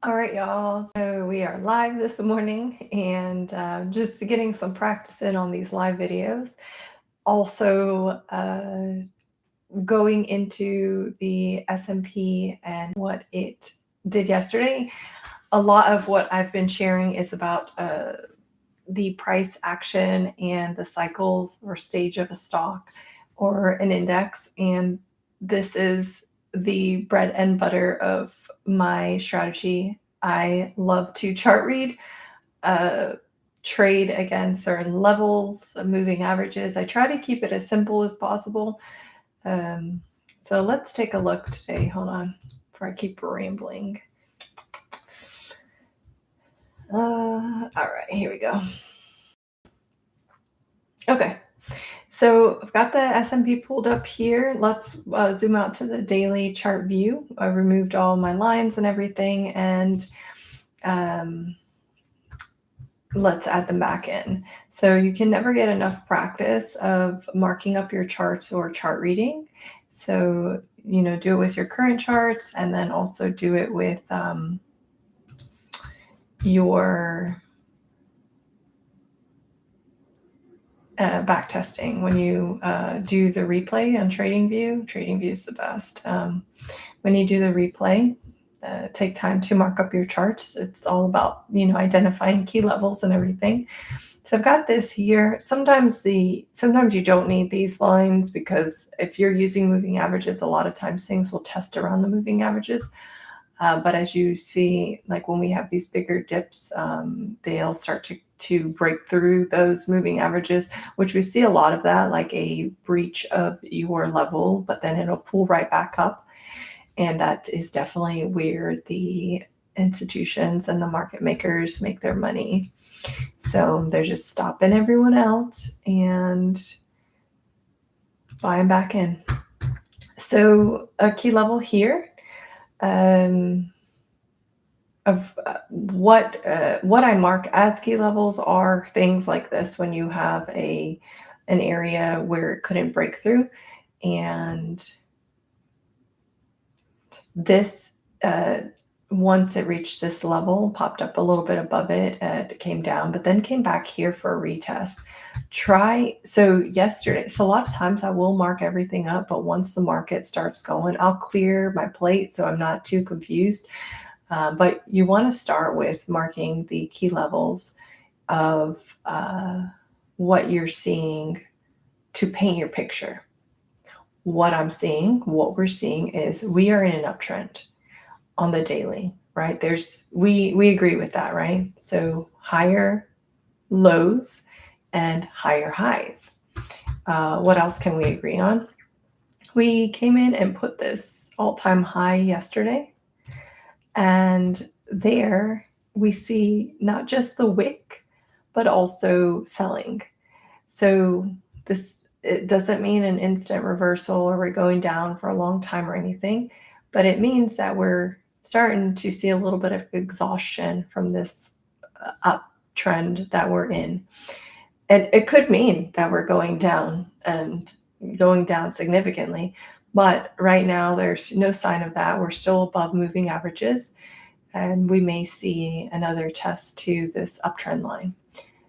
All right, y'all. So we are live this morning and just getting some practice in on these live videos. Also, going into the S&P and what it did yesterday. A lot of what I've been sharing is about the price action and the cycles or stage of a stock or an index. And this is the bread and butter of my strategy. I love to chart read, trade against certain levels, moving averages. I try to keep it as simple as possible. So let's take a look today. Hold on before I keep rambling. All right, here we go. Okay, so I've got the S&P pulled up here. Let's zoom out to the daily chart view. I removed all my lines and everything, and let's add them back in. So you can never get enough practice of marking up your charts or chart reading. So, do it with your current charts and then also do it with your back testing. When you do the replay on TradingView is the best. When you do the replay, take time to mark up your charts. It's all about, identifying key levels and everything. So I've got this here. Sometimes you don't need these lines because if you're using moving averages, a lot of times things will test around the moving averages. But as you see, like when we have these bigger dips, they'll start to break through those moving averages, which we see a lot of that, like a breach of your level, but then it'll pull right back up. And that is definitely where the institutions and the market makers make their money. So they're just stopping everyone else and buying back in. So a key level here of what I mark as key levels are things like this when you have an area where it couldn't break through, and this once it reached this level, popped up a little bit above it, it came down, but then came back here for a retest. So a lot of times I will mark everything up, but once the market starts going, I'll clear my plate so I'm not too confused. But you want to start with marking the key levels of what you're seeing to paint your picture. What we're seeing is we are in an uptrend on the daily, right? We agree with that, right? So higher lows and higher highs. What else can we agree on? We came in and put this all-time high yesterday, and there we see not just the wick, but also selling. So it doesn't mean an instant reversal or we're going down for a long time or anything, but it means that we're starting to see a little bit of exhaustion from this uptrend that we're in. And it could mean that we're going down and going down significantly. But right now, there's no sign of that. We're still above moving averages, and we may see another test to this uptrend line.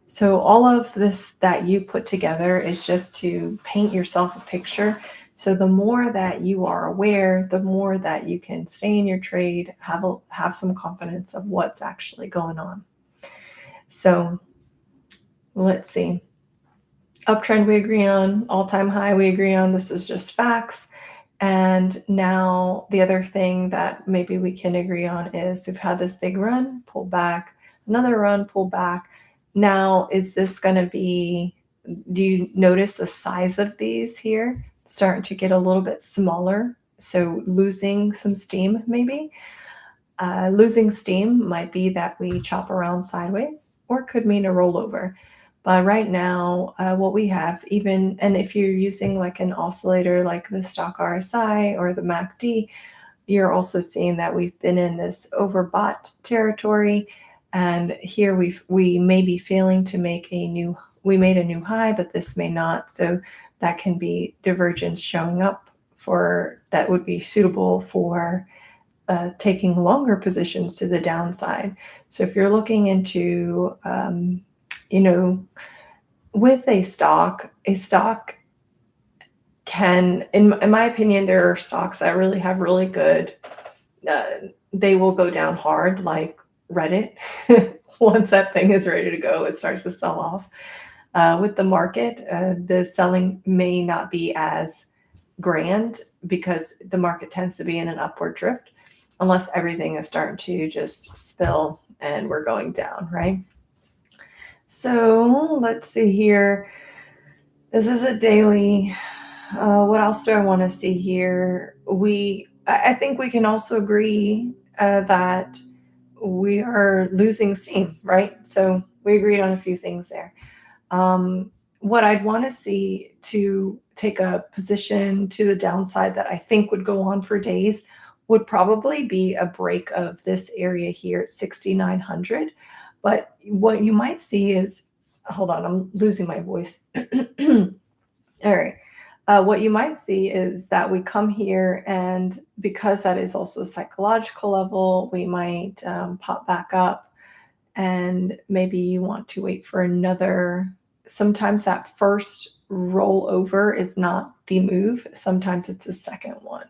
So all of this that you put together is just to paint yourself a picture. So the more that you are aware, the more that you can stay in your trade, have some confidence of what's actually going on. So let's see. Uptrend we agree on, all-time high we agree on. This is just facts. And now the other thing that maybe we can agree on is we've had this big run, pull back, another run, pull back. Now, is this going to be, do you notice the size of these here? Starting to get a little bit smaller. So losing some steam maybe. Losing steam might be that we chop around sideways, or it could mean a rollover. But right now, what we have, and if you're using like an oscillator like the stock RSI or the MACD, you're also seeing that we've been in this overbought territory. And here we may be failing to we made a new high, but this may not. So that can be divergence showing up that would be suitable for taking longer positions to the downside. So if you're looking into, you know, with a stock can, in my opinion, there are stocks that really have really good, uh, they will go down hard, like Reddit. Once that thing is ready to go, it starts to sell off. With the market, the selling may not be as grand because the market tends to be in an upward drift unless everything is starting to just spill and we're going down, right? So let's see here. This is a daily. What else do I want to see here? I think we can also agree that we are losing steam, right? So we agreed on a few things there. What I'd want to see to take a position to the downside that I think would go on for days would probably be a break of this area here at 6,900. But what you might see is, hold on, I'm losing my voice. All right. What you might see is that we come here, and because that is also a psychological level, we might pop back up, and maybe you want to wait for another. Sometimes that first rollover is not the move. Sometimes it's the second one.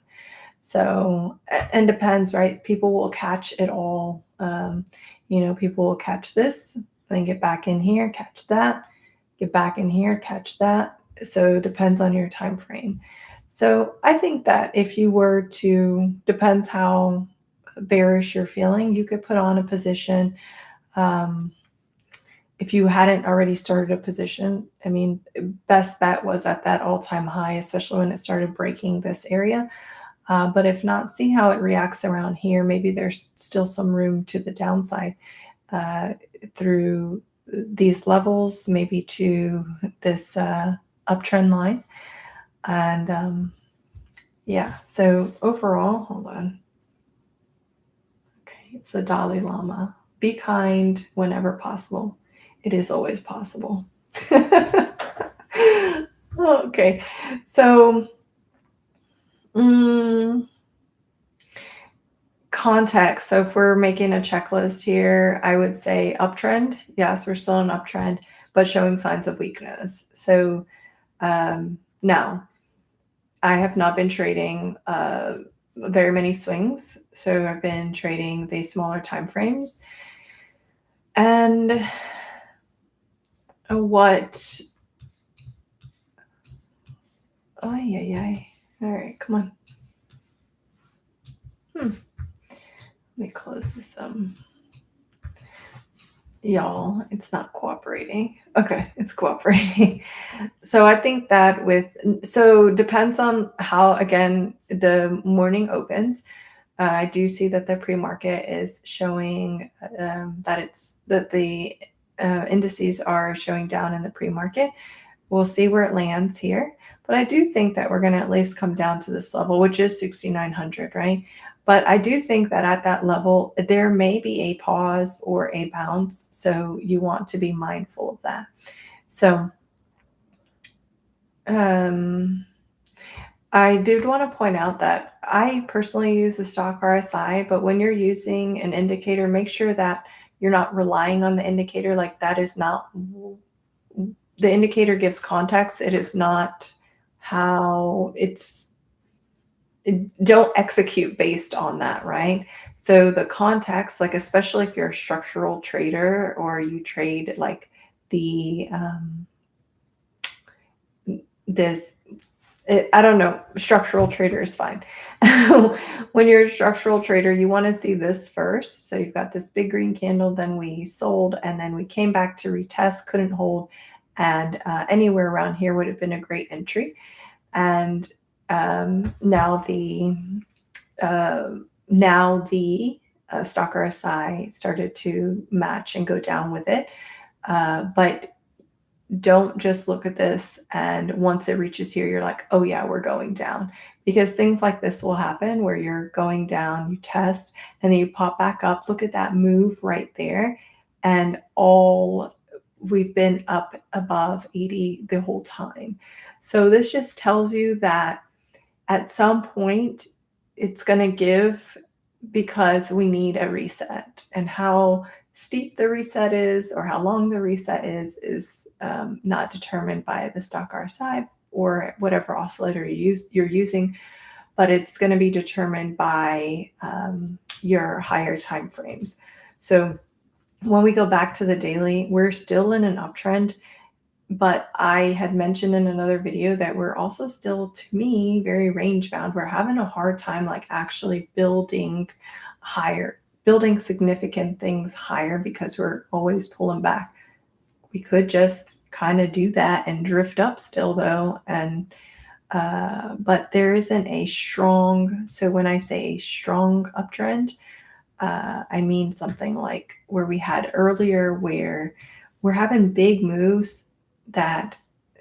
So, and depends, right? People will catch it all. People will catch this, then get back in here, catch that, get back in here, catch that. So it depends on your time frame. So I think that if you were to, depends how bearish you're feeling, you could put on a position. If you hadn't already started a position, I mean, best bet was at that all-time high, especially when it started breaking this area. But if not, see how it reacts around here. Maybe there's still some room to the downside through these levels, maybe to this uptrend line. And yeah, so overall, hold on. Okay, it's the Dalai Lama. Be kind whenever possible. It is always possible. Okay, so context. So if we're making a checklist here, I would say uptrend. Yes, we're still in uptrend, but showing signs of weakness. So now, I have not been trading very many swings. So I've been trading the smaller time frames. And what? Oh, yeah. All right, come on. Let me close this. Y'all, it's not cooperating. Okay, it's cooperating. So I think that depends on how, again, the morning opens. I do see that the pre-market is showing that the indices are showing down in the pre-market. We'll see where it lands here. But I do think that we're going to at least come down to this level, which is 6,900, right? But I do think that at that level, there may be a pause or a bounce. So you want to be mindful of that. So I did want to point out that I personally use the stock RSI, but when you're using an indicator, make sure that you're not relying on the indicator. Like, that is not, the indicator gives context. It is not how don't execute based on that, right? So the context, like, especially if you're a structural trader or you trade like I don't know, structural trader is fine. When you're a structural trader, you want to see this first. So you've got this big green candle, then we sold, and then we came back to retest, couldn't hold, and anywhere around here would have been a great entry. And now the stock RSI started to match and go down with it. But don't just look at this and once it reaches here, you're like, oh yeah, we're going down. Because things like this will happen where you're going down, you test, and then you pop back up. Look at that move right there. And we've been up above 80 the whole time. So this just tells you that at some point it's going to give because we need a reset. And how steep the reset is or how long the reset is not determined by the stock RSI or whatever oscillator you're using, but it's going to be determined by your higher time frames. So when we go back to the daily, we're still in an uptrend, but I had mentioned in another video that we're also still, to me, very range bound. We're having a hard time like actually building higher, building significant things higher because we're always pulling back. We could just kind of do that and drift up still though. And but there isn't a strong, so when I say a strong uptrend, I mean something like where we had earlier where we're having big moves that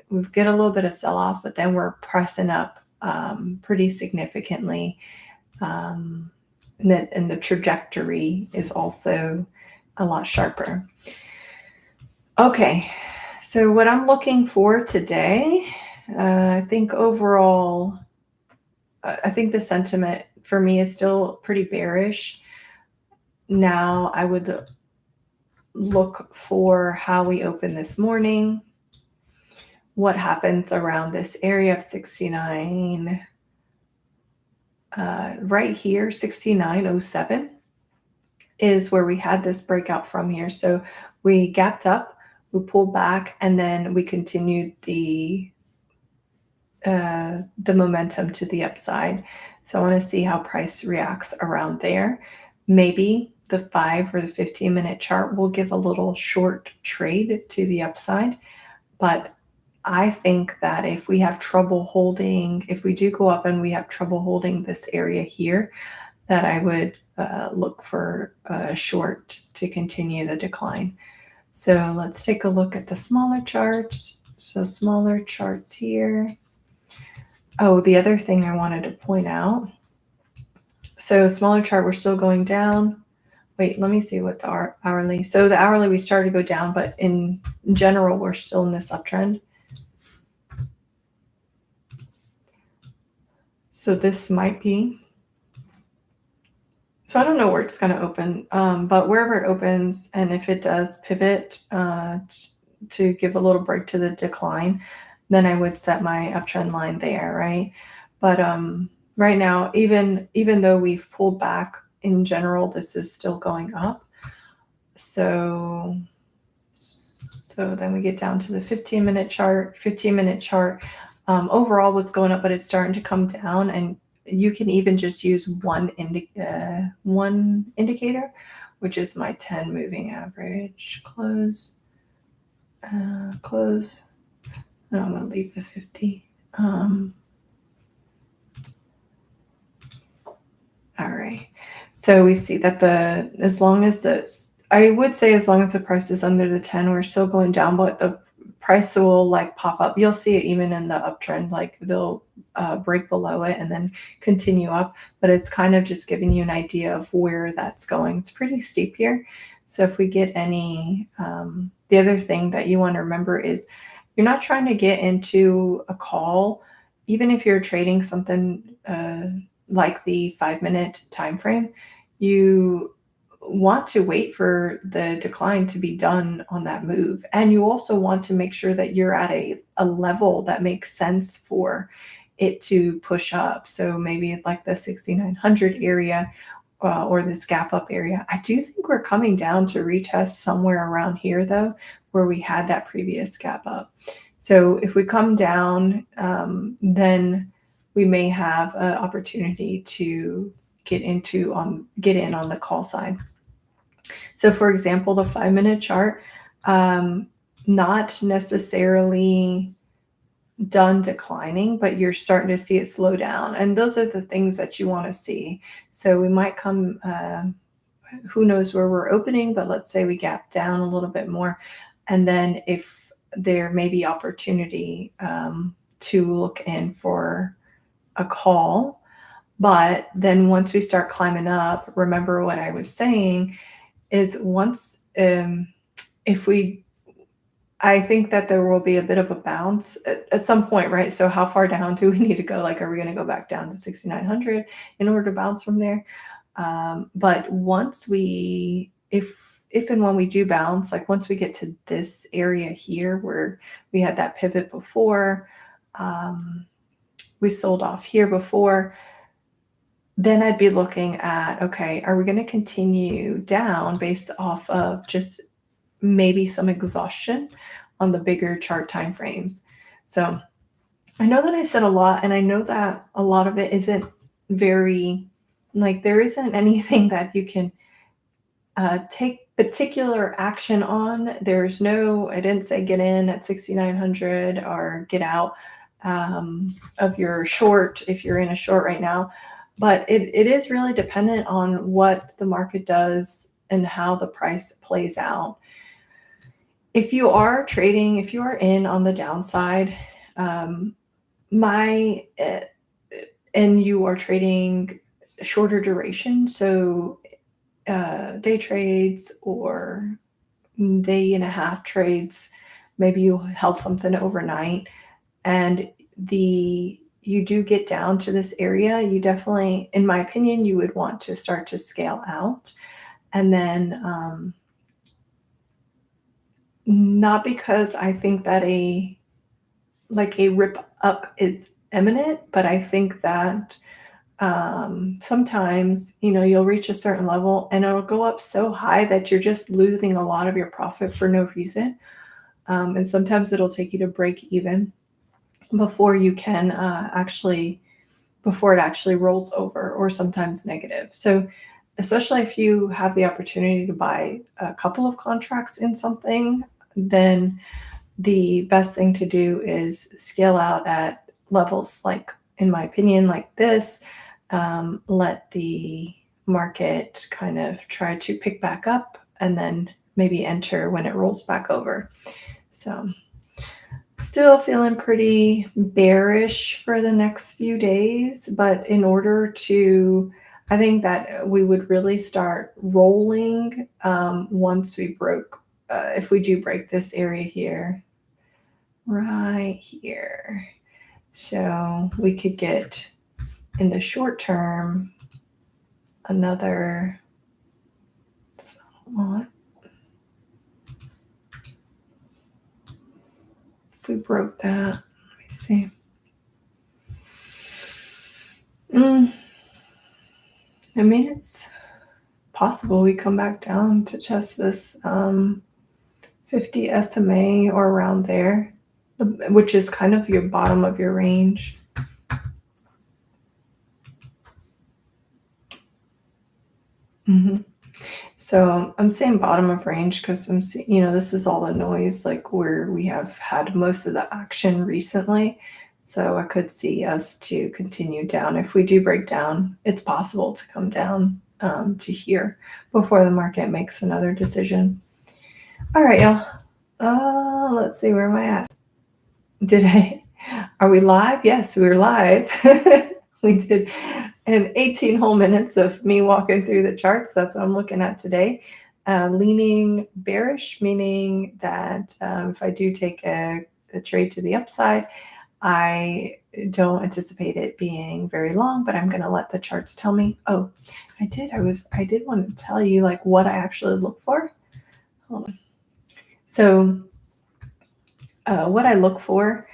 we get a little bit of sell-off, but then we're pressing up pretty significantly. And the trajectory is also a lot sharper. Okay, so what I'm looking for today, I think overall, I think the sentiment for me is still pretty bearish. Now I would look for how we open this morning, what happens around this area of 69, right here, 69.07 is where we had this breakout from here. So we gapped up, we pulled back, and then we continued the momentum to the upside. So I want to see how price reacts around there. Maybe the 5 or the 15-minute chart will give a little short trade to the upside. But I think that if we have trouble holding, if we do go up and we have trouble holding this area here, that I would look for a short to continue the decline. So let's take a look at the smaller charts. So smaller charts here. Oh, the other thing I wanted to point out. So smaller chart, we're still going down. Wait, let me see what the hourly. So the hourly, we started to go down, but in general, we're still in this uptrend. So this might be. So I don't know where it's going to open, but wherever it opens, and if it does pivot to give a little break to the decline, then I would set my uptrend line there, right? But right now, even though we've pulled back in general, this is still going up. So then we get down to the 15-minute chart. 15-minute chart overall was going up, but it's starting to come down, and you can even just use one indicator, which is my 10 moving average. Close. Close. No, I'm going to leave the 50. All right. So we see that as long as the price is under the 10, we're still going down, but the price will like pop up. You'll see it even in the uptrend, like they'll break below it and then continue up, but it's kind of just giving you an idea of where that's going. It's pretty steep here. So if we get any, the other thing that you want to remember is you're not trying to get into a call, even if you're trading something like the 5-minute time frame. You want to wait for the decline to be done on that move, and you also want to make sure that you're at a level that makes sense for it to push up. So maybe like the 6900 area or this gap up area. I do think we're coming down to retest somewhere around here though, where we had that previous gap up. So if we come down, then we may have an opportunity to get in on the call side. So for example, the 5-minute chart, not necessarily done declining, but you're starting to see it slow down. And those are the things that you want to see. So we might come, who knows where we're opening, but let's say we gap down a little bit more. And then if there may be opportunity to look in for a call. But then once we start climbing up, remember what I was saying is once, I think that there will be a bit of a bounce at some point, right? So how far down do we need to go? Like, are we going to go back down to 6,900 in order to bounce from there? But if and when we do bounce, like once we get to this area here where we had that pivot before, we sold off here before, then I'd be looking at, okay, are we going to continue down based off of just maybe some exhaustion on the bigger chart time frames? So I know that I said a lot, and I know that a lot of it isn't very, like, there isn't anything that you can take particular action on. There's no, I didn't say get in at 6,900 or get out of your short if you're in a short right now. But it is really dependent on what the market does and how the price plays out. If you are trading, if you are in on the downside, my and you are trading shorter duration, so day trades or day and a half trades, maybe you held something overnight, and you do get down to this area, you definitely, in my opinion, you would want to start to scale out. And then not because I think that a rip up is imminent, but I think that sometimes, you'll reach a certain level and it'll go up so high that you're just losing a lot of your profit for no reason. And sometimes it'll take you to break even before you can before it actually rolls over, or sometimes negative. So especially if you have the opportunity to buy a couple of contracts in something, then the best thing to do is scale out at levels, like, in my opinion, like this. Let the market kind of try to pick back up and then maybe enter when it rolls back over. So still feeling pretty bearish for the next few days, but in order to, I think that we would really start rolling once we broke, if we do break this area here, right here. So we could get, in the short term, another, if we broke that, let me see. I mean, it's possible we come back down to test this 50 SMA or around there, which is kind of your bottom of your range. So I'm saying bottom of range because I'm seeing, this is all the noise, like where we have had most of the action recently. So I could see us to continue down. If we do break down, it's possible to come down to here before the market makes another decision. All right, y'all. Let's see, where am I at? Are we live? Yes, we're live. We did an 18 whole minutes of me walking through the charts. That's what I'm looking at today. Leaning bearish, meaning that if I do take a trade to the upside, I don't anticipate it being very long, but I'm going to let the charts tell me. Oh, I did want to tell you like what I actually look for. Hold on. So what I look for,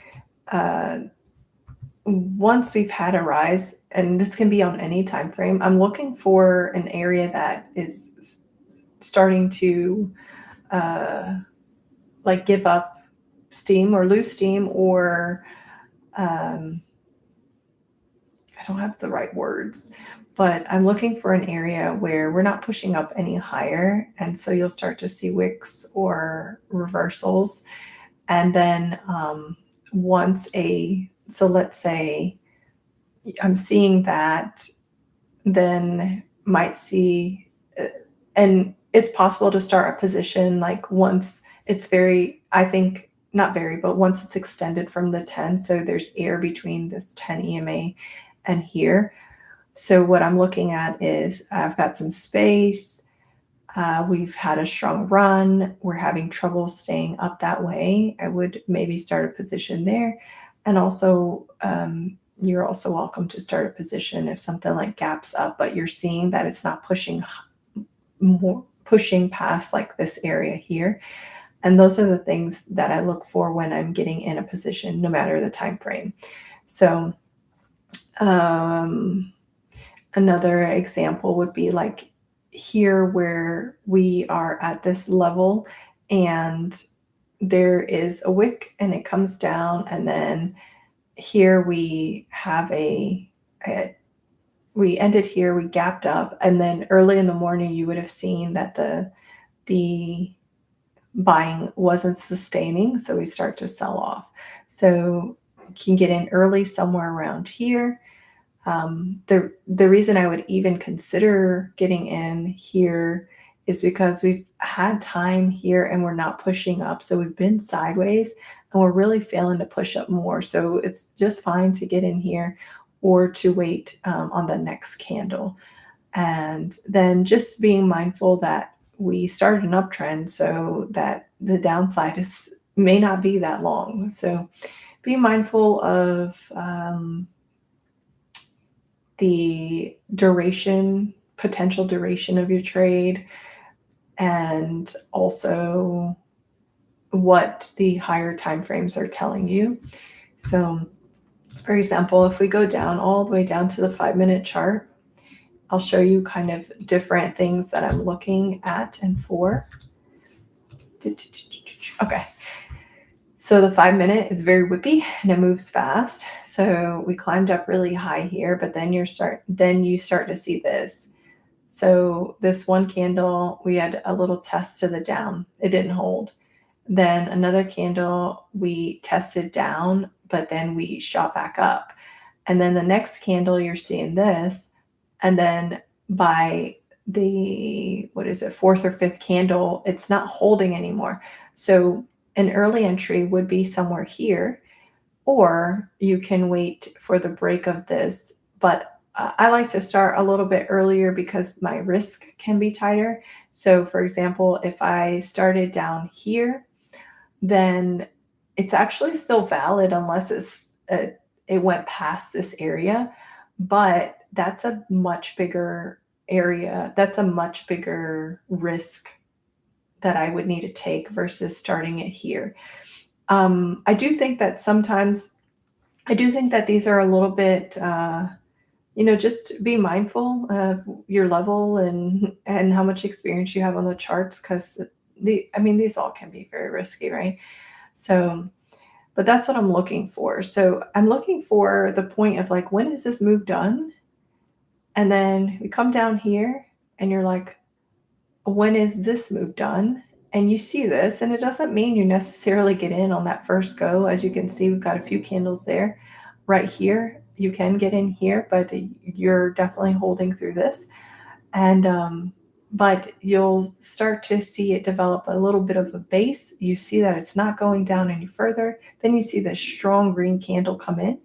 once we've had a rise, and this can be on any time frame, I'm looking for an area that is starting to like give up steam or lose steam, or I don't have the right words, but I'm looking for an area where we're not pushing up any higher. And so you'll start to see wicks or reversals. And then so let's say I'm seeing that, then might see, and it's possible to start a position like once it's once it's extended from the 10, so there's air between this 10 EMA and here. So what I'm looking at is I've got some space. We've had a strong run. We're having trouble staying up that way. I would maybe start a position there. And also you're also welcome to start a position if something like gaps up, but you're seeing that it's not pushing past like this area here. And those are the things that I look for when I'm getting in a position, no matter the time frame. So another example would be like here where we are at this level and there is a wick and it comes down, and then here we have we ended here, we gapped up, and then early in the morning you would have seen that the buying wasn't sustaining, so we start to sell off. So you can get in early somewhere around here. The reason I would even consider getting in here is because we've had time here and we're not pushing up. So we've been sideways and we're really failing to push up more. So it's just fine to get in here or to wait on the next candle. And then just being mindful that we started an uptrend so that the downside may not be that long. So be mindful of the potential duration of your trade, and also what the higher time frames are telling you. So, for example, if we go down all the way down to the 5-minute chart, I'll show you kind of different things that I'm looking at and for. Okay. So the 5-minute is very whippy and it moves fast. So we climbed up really high here, but then you start to see this. So this one candle, we had a little test to the down. It didn't hold. Then another candle, we tested down, but then we shot back up. And then the next candle, you're seeing this. And then by the, fourth or fifth candle, it's not holding anymore. So an early entry would be somewhere here, or you can wait for the break of this. But I like to start a little bit earlier because my risk can be tighter. So for example, if I started down here, then it's actually still valid unless it went past this area. But that's a much bigger area. That's a much bigger risk that I would need to take versus starting it here. I do think that these are a little bit, just be mindful of your level and how much experience you have on the charts, because these all can be very risky, right? So, but that's what I'm looking for. So I'm looking for the point of like, when is this move done? And then we come down here and you're like, when is this move done? And you see this, and it doesn't mean you necessarily get in on that first go. As you can see, we've got a few candles there. Right here, you can get in here, but you're definitely holding through this. And but you'll start to see it develop a little bit of a base. You see that it's not going down any further. Then you see this strong green candle come in,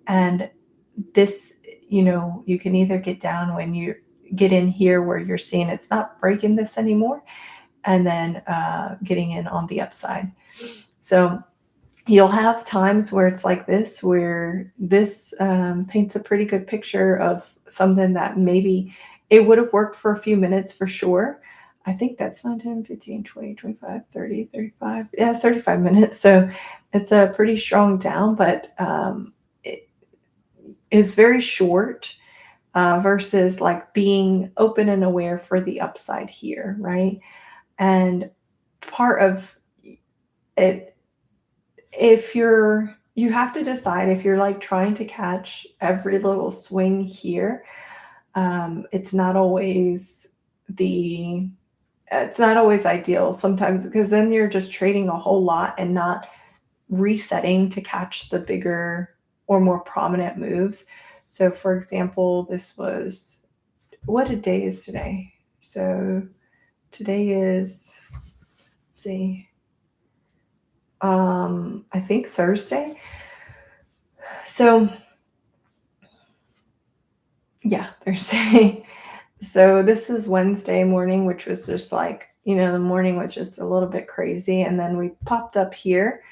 and this, you can either get down when you get in here where you're seeing it's not breaking this anymore, and then getting in on the upside. So you'll have times where it's like this, where this paints a pretty good picture of something that maybe it would have worked for a few minutes for sure. I think that's 9, 10, 15, 20, 25, 30, 35. Yeah, 35 minutes. So it's a pretty strong down, but it is very short versus like being open and aware for the upside here, right? And part of it, you have to decide if you're like trying to catch every little swing here. It's not always ideal sometimes, because then you're just trading a whole lot and not resetting to catch the bigger or more prominent moves. So for example, this was, what day is today? So today is, let's see, I think Thursday. So yeah, Thursday. So this is Wednesday morning, which was just like, the morning was just a little bit crazy. And then we popped up here.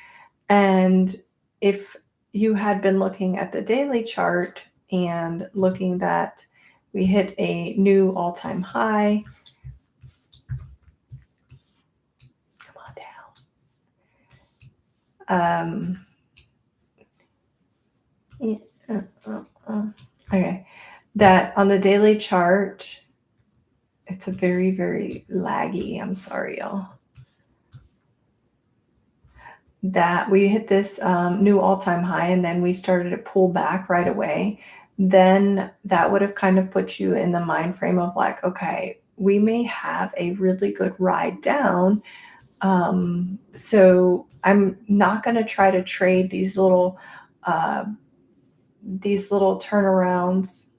And if you had been looking at the daily chart and looking that we hit a new all-time high. Come on down. Okay, that on the daily chart, it's a very, very laggy. I'm sorry, y'all. That we hit this new all-time high and then we started to pull back right away, then that would have kind of put you in the mind frame of like, okay, we may have a really good ride down. So I'm not going to try to trade these little turnarounds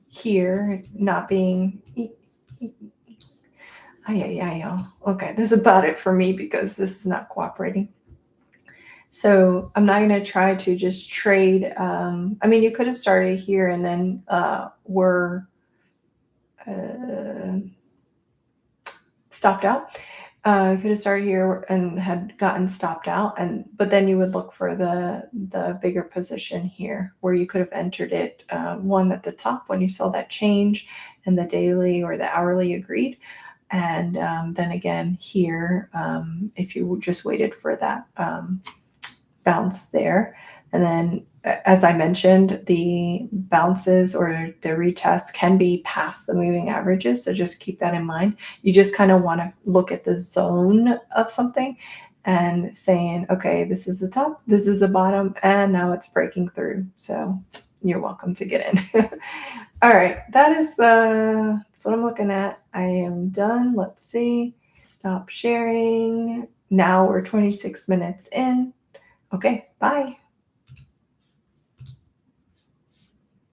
here, not being. Y'all. Okay, this is about it for me because this is not cooperating. So I'm not going to try to just trade. I mean, you could have started here and then were stopped out. You could have started here and had gotten stopped out, but then you would look for the bigger position here where you could have entered it one at the top when you saw that change and the daily or the hourly agreed. And then again here, if you just waited for that bounce there. And then, as I mentioned, the bounces or the retests can be past the moving averages. So just keep that in mind. You just kind of want to look at the zone of something and saying, okay, this is the top, this is the bottom, and now it's breaking through. So you're welcome to get in. All right, that's what I'm looking at. I am done. Let's see. Stop sharing. Now we're 26 minutes in. Okay, bye.